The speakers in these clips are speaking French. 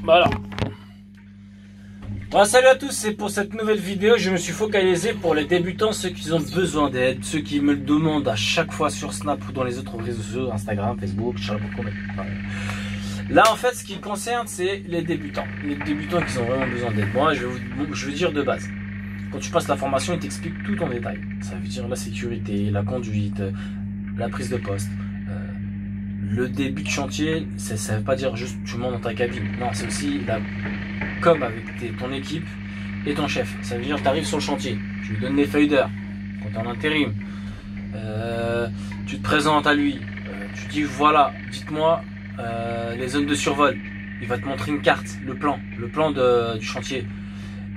Voilà. Bon, salut à tous, c'est pour cette nouvelle vidéo, je me suis focalisé pour les débutants, ceux qui ont besoin d'aide, ceux qui me le demandent à chaque fois sur Snap ou dans les autres réseaux sociaux, Instagram, Facebook, je sais pas pourquoi. Là en fait ce qui concerne c'est les débutants qui ont vraiment besoin d'aide. Moi je veux dire de base, quand tu passes la formation il t'explique tout en détail. Ça veut dire la sécurité, la conduite, la prise de poste. Le début de chantier, ça veut pas dire juste tu montes dans ta cabine. Non, c'est aussi la com avec ton équipe et ton chef. Ça veut dire tu arrives sur le chantier, tu lui donnes des feuilles d'heure quand tu es en intérim. Tu te présentes à lui, tu dis voilà, dites-moi les zones de survol. Il va te montrer une carte, le plan du chantier.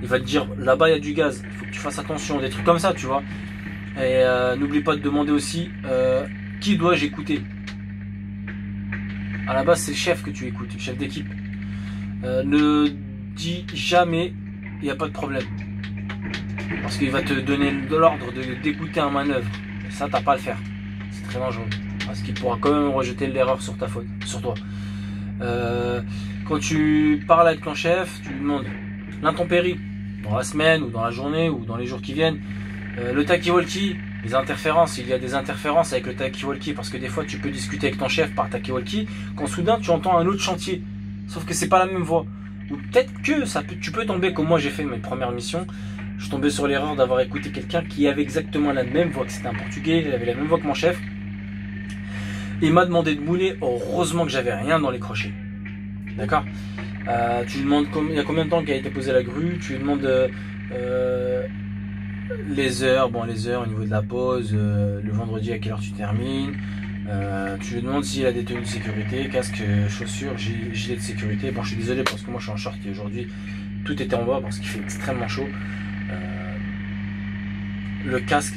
Il va te dire là-bas il y a du gaz, il faut que tu fasses attention, des trucs comme ça, tu vois. Et n'oublie pas de demander aussi qui dois-je écouter. À la base, c'est le chef que tu écoutes, le chef d'équipe. Ne dis jamais il n'y a pas de problème. Parce qu'il va te donner l'ordre d'écouter un manœuvre. Et ça, t'as pas à le faire. C'est très dangereux. Parce qu'il pourra quand même rejeter l'erreur sur toi. Quand tu parles avec ton chef, tu lui demandes l'intempérie, dans la semaine ou dans la journée ou dans les jours qui viennent. Le talkie-walkie. Les interférences, il y a des interférences avec le talkie-walkie parce que des fois tu peux discuter avec ton chef par talkie-walkie quand soudain tu entends un autre chantier, sauf que c'est pas la même voix. Ou peut-être que tu peux tomber comme moi j'ai fait mes premières missions, je suis tombé sur l'erreur d'avoir écouté quelqu'un qui avait exactement la même voix, que c'était un portugais, il avait la même voix que mon chef. Il m'a demandé de mouler, heureusement que j'avais rien dans les crochets. D'accord. Tu lui demandes il y a combien de temps qu'a été posée la grue, tu lui demandes les heures, au niveau de la pause, le vendredi à quelle heure tu termines, tu lui demandes s'il a des tenues de sécurité, casque, chaussures, gilet de sécurité. Bon, je suis désolé parce que moi je suis en short et aujourd'hui tout était en bas parce qu'il fait extrêmement chaud. Le casque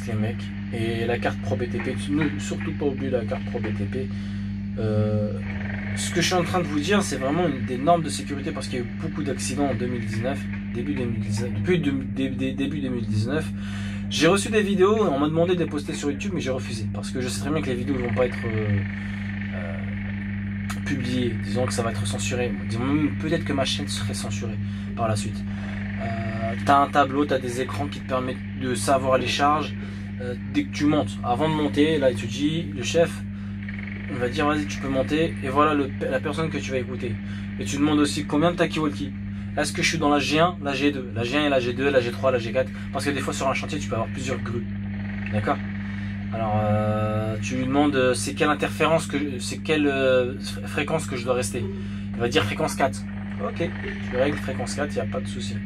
les mecs, et la carte Pro BTP, ne surtout pas oublier la carte Pro BTP. Ce que je suis en train de vous dire, c'est vraiment des normes de sécurité parce qu'il y a eu beaucoup d'accidents en 2019, début 2019. J'ai reçu des vidéos, on m'a demandé de les poster sur YouTube, mais j'ai refusé parce que je sais très bien que les vidéos ne vont pas être publiées. Disons que ça va être censuré. Disons même peut-être que ma chaîne serait censurée par la suite. Tu as un tableau, tu as des écrans qui te permettent de savoir les charges dès que tu montes. Avant de monter, là tu dis, le chef on va dire vas-y tu peux monter et voilà la personne que tu vas écouter. Et tu demandes aussi combien de talkie-walkie. Est-ce que je suis dans la G1, la G2, la G1 et la G2, la G3, la G4, parce que des fois sur un chantier tu peux avoir plusieurs grues. D'accord. Alors tu lui demandes c'est quelle interférence, c'est quelle fréquence que je dois rester. Il va dire fréquence 4. Ok, tu règles fréquence 4, il n'y a pas de souci.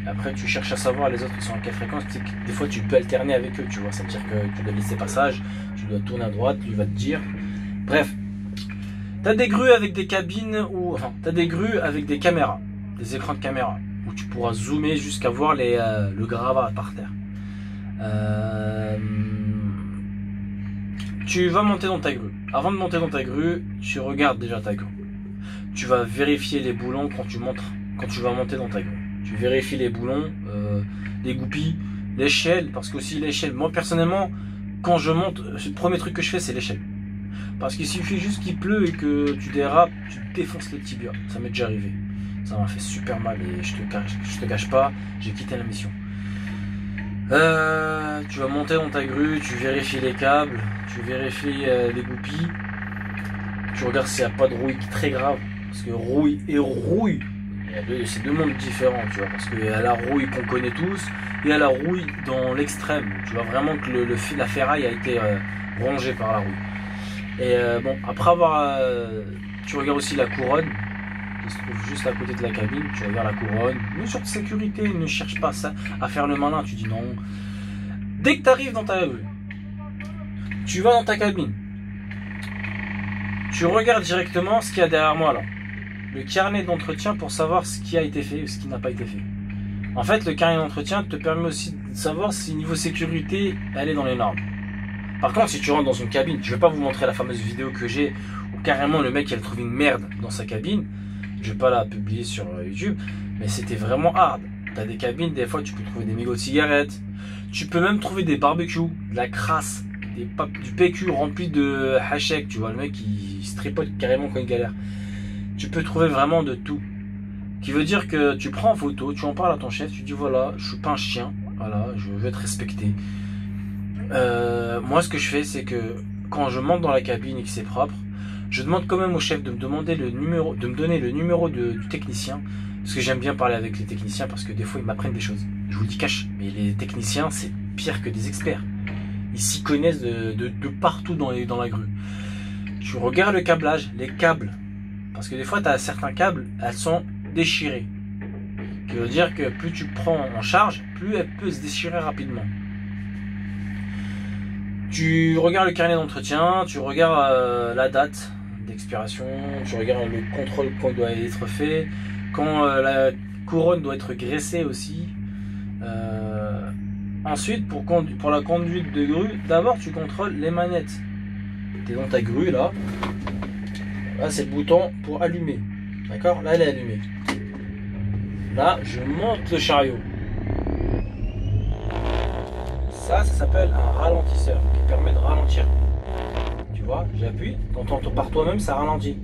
Après tu cherches à savoir les autres qui sont à quelle fréquence. Des fois tu peux alterner avec eux, tu vois. Ça veut dire que tu dois laisser passage, tu dois tourner à droite, lui va te dire. Bref, tu as des grues avec des cabines ou enfin, tu as des grues avec des caméras, des écrans de caméra où tu pourras zoomer jusqu'à voir le gravat par terre. Tu vas monter dans ta grue. Avant de monter dans ta grue, tu regardes déjà ta grue. Tu vas vérifier les boulons quand tu vas monter dans ta grue. Tu vérifies les boulons, les goupilles, l'échelle, parce que aussi l'échelle. Moi personnellement, quand je monte, le premier truc que je fais c'est l'échelle. Parce qu'il suffit juste qu'il pleut et que tu dérapes, tu défonces le tibia. Ça m'est déjà arrivé. Ça m'a fait super mal et je te cache pas, j'ai quitté la mission. Tu vas monter dans ta grue, tu vérifies les câbles, tu vérifies les goupilles. Tu regardes s'il n'y a pas de rouille très grave. Parce que rouille et rouille, c'est deux mondes différents, tu vois. Parce qu'il y a la rouille qu'on connaît tous, et il y a la rouille dans l'extrême. Tu vois vraiment que la ferraille a été rongée par la rouille. Et bon, après avoir, tu regardes aussi la couronne qui se trouve juste à côté de la cabine. Tu regardes la couronne, mesure de sécurité, ne cherche pas ça à faire le malin. Tu dis non. Dès que tu arrives dans ta grue, tu vas dans ta cabine, tu regardes directement ce qu'il y a derrière moi là, le carnet d'entretien pour savoir ce qui a été fait ou ce qui n'a pas été fait. En fait, le carnet d'entretien te permet aussi de savoir si niveau sécurité elle est dans les normes. Par contre, si tu rentres dans une cabine, je vais pas vous montrer la fameuse vidéo que j'ai où carrément le mec il a trouvé une merde dans sa cabine. Je vais pas la publier sur YouTube, mais c'était vraiment hard. Tu as des cabines, des fois tu peux trouver des mégots de cigarettes, tu peux même trouver des barbecues, de la crasse, du PQ rempli de hachek, tu vois, le mec il se tripote carrément quand il galère. Tu peux trouver vraiment de tout. Qui veut dire que tu prends en photo, tu en parles à ton chef, tu dis voilà, je suis pas un chien, voilà, je veux être respecté. Moi, ce que je fais, c'est que quand je monte dans la cabine et que c'est propre, je demande quand même au chef de me demander le numéro, de me donner le numéro du technicien, parce que j'aime bien parler avec les techniciens, parce que des fois ils m'apprennent des choses. Je vous le dis cash, mais les techniciens, c'est pire que des experts. Ils s'y connaissent de partout dans la grue. Tu regardes le câblage, les câbles, parce que des fois, tu as certains câbles, elles sont déchirées. Ce qui veut dire que plus tu prends en charge, plus elle peut se déchirer rapidement. Tu regardes le carnet d'entretien, tu regardes la date d'expiration, tu regardes le contrôle quand doit être fait, quand la couronne doit être graissée aussi. Ensuite, pour la conduite de grue, d'abord tu contrôles les manettes. Tu es dans ta grue là. Là, c'est le bouton pour allumer. D'accord? Là, elle est allumée. Là, je monte le chariot. Ça s'appelle un ralentisseur qui permet de ralentir. Tu vois, j'appuie. Quand on par toi-même, ça ralentit.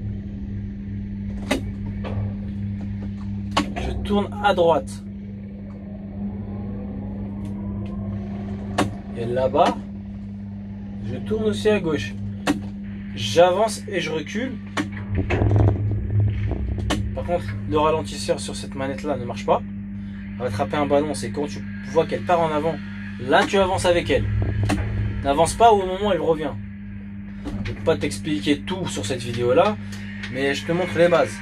Je tourne à droite. Et là-bas, je tourne aussi à gauche. J'avance et je recule. Par contre, le ralentisseur sur cette manette-là ne marche pas. Rattraper un ballon, c'est quand tu vois qu'elle part en avant. Là, tu avances avec elle. N'avance pas au moment où elle revient. Je ne vais pas t'expliquer tout sur cette vidéo-là, mais je te montre les bases.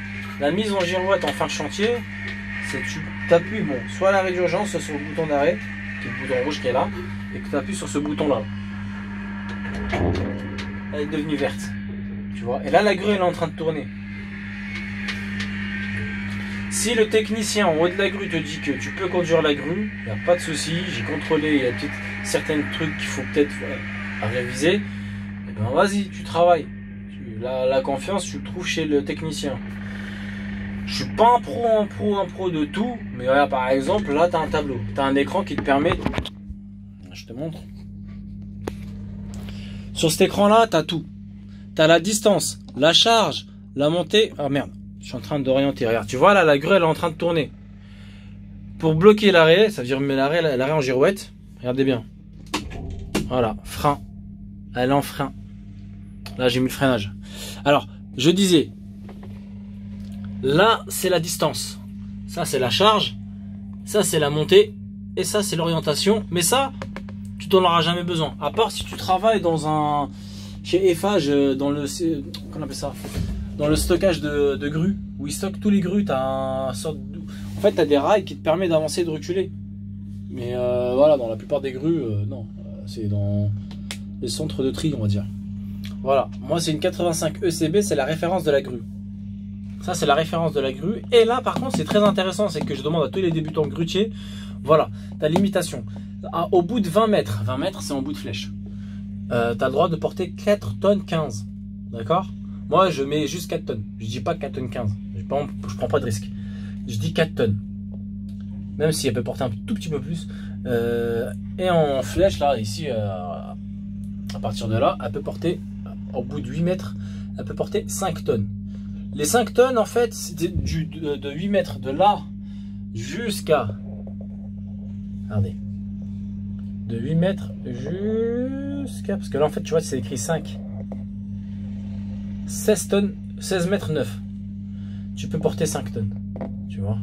La mise en girouette en fin de chantier, c'est que tu t'appuies, bon, soit à l'arrêt d'urgence, soit sur le bouton d'arrêt, qui est le bouton rouge qui est là, et que tu appuies sur ce bouton-là. Elle est devenue verte. Tu vois, et là, la grue, elle est en train de tourner. Si le technicien en haut de la grue te dit que tu peux conduire la grue, il n'y a pas de souci, j'ai contrôlé, il y a peut-être certains trucs qu'il faut peut-être à réviser, et ben vas-y, tu travailles. La confiance, tu le trouves chez le technicien. Je suis pas un pro de tout, mais voilà, par exemple, là tu as un tableau, tu as un écran qui te permet, je te montre. Sur cet écran-là, tu as tout. Tu as la distance, la charge, la montée, ah merde. Je suis en train d'orienter. Regarde, tu vois là, la grue elle est en train de tourner. Pour bloquer l'arrêt, ça veut dire l'arrêt en girouette. Regardez bien. Voilà, frein. Elle est en frein. Là, j'ai mis le freinage. Alors, je disais, là, c'est la distance. Ça, c'est la charge. Ça, c'est la montée. Et ça, c'est l'orientation. Mais ça, tu t'en auras jamais besoin. À part si tu travailles chez Eiffage, dans le, qu'on appelle ça, dans le stockage de grues, où ils stockent tous les grues, tu as en fait, tu as des rails qui te permettent d'avancer et de reculer. Mais voilà, dans la plupart des grues, non. C'est dans les centres de tri, on va dire. Voilà, moi c'est une 85 ECB, c'est la référence de la grue. Ça, c'est la référence de la grue. Et là, par contre, c'est très intéressant, c'est que je demande à tous les débutants grutiers, voilà, ta limitation. Au bout de 20 mètres, 20 mètres, c'est en bout de flèche. Tu as le droit de porter 4 tonnes 15. D'accord? Moi, je mets juste 4 tonnes. Je dis pas 4 tonnes 15. Je prends pas de risque. Je dis 4 tonnes. Même si elle peut porter un tout petit peu plus. Et en flèche, là, ici, à partir de là, elle peut porter, au bout de 8 mètres, elle peut porter 5 tonnes. Les 5 tonnes, en fait, c'est de 8 mètres de là jusqu'à... Regardez. De 8 mètres jusqu'à... Parce que là, en fait, tu vois, c'est écrit 5. 16 tonnes, 16 mètres 9. Tu peux porter 5 tonnes. Tu vois.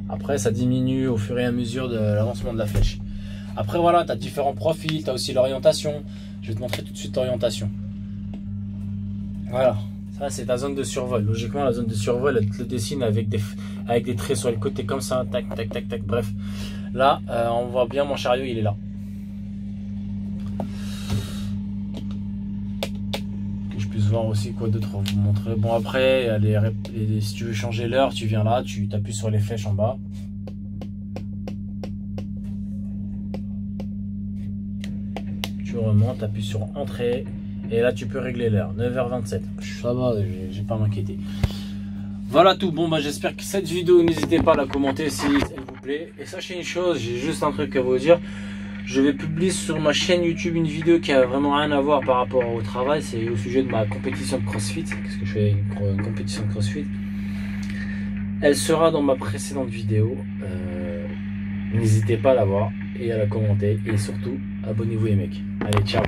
Après, ça diminue au fur et à mesure de l'avancement de la flèche. Après, voilà, tu as différents profils. Tu as aussi l'orientation. Je vais te montrer tout de suite l'orientation. Voilà. Ça, c'est ta zone de survol. Logiquement, la zone de survol, elle te le dessine avec des traits sur le côté comme ça. Tac, tac, tac, tac. Bref. Là, on voit bien mon chariot, il est là. Voir aussi quoi d'autre vous montrer. Bon, après si tu veux changer l'heure, tu viens là, tu t'appuies sur les flèches en bas, tu remontes, t'appuies sur entrée et là tu peux régler l'heure. 9h27, ça va, j'ai pas m'inquiéter. Voilà tout. Bon, bah j'espère que cette vidéo, n'hésitez pas à la commenter si elle vous plaît, et sachez une chose, j'ai juste un truc à vous dire. Je vais publier sur ma chaîne YouTube une vidéo qui a vraiment rien à voir par rapport au travail. C'est au sujet de ma compétition de CrossFit, parce que je fais une compétition de CrossFit. Elle sera dans ma précédente vidéo. N'hésitez pas à la voir et à la commenter. Et surtout, abonnez-vous les mecs. Allez, ciao.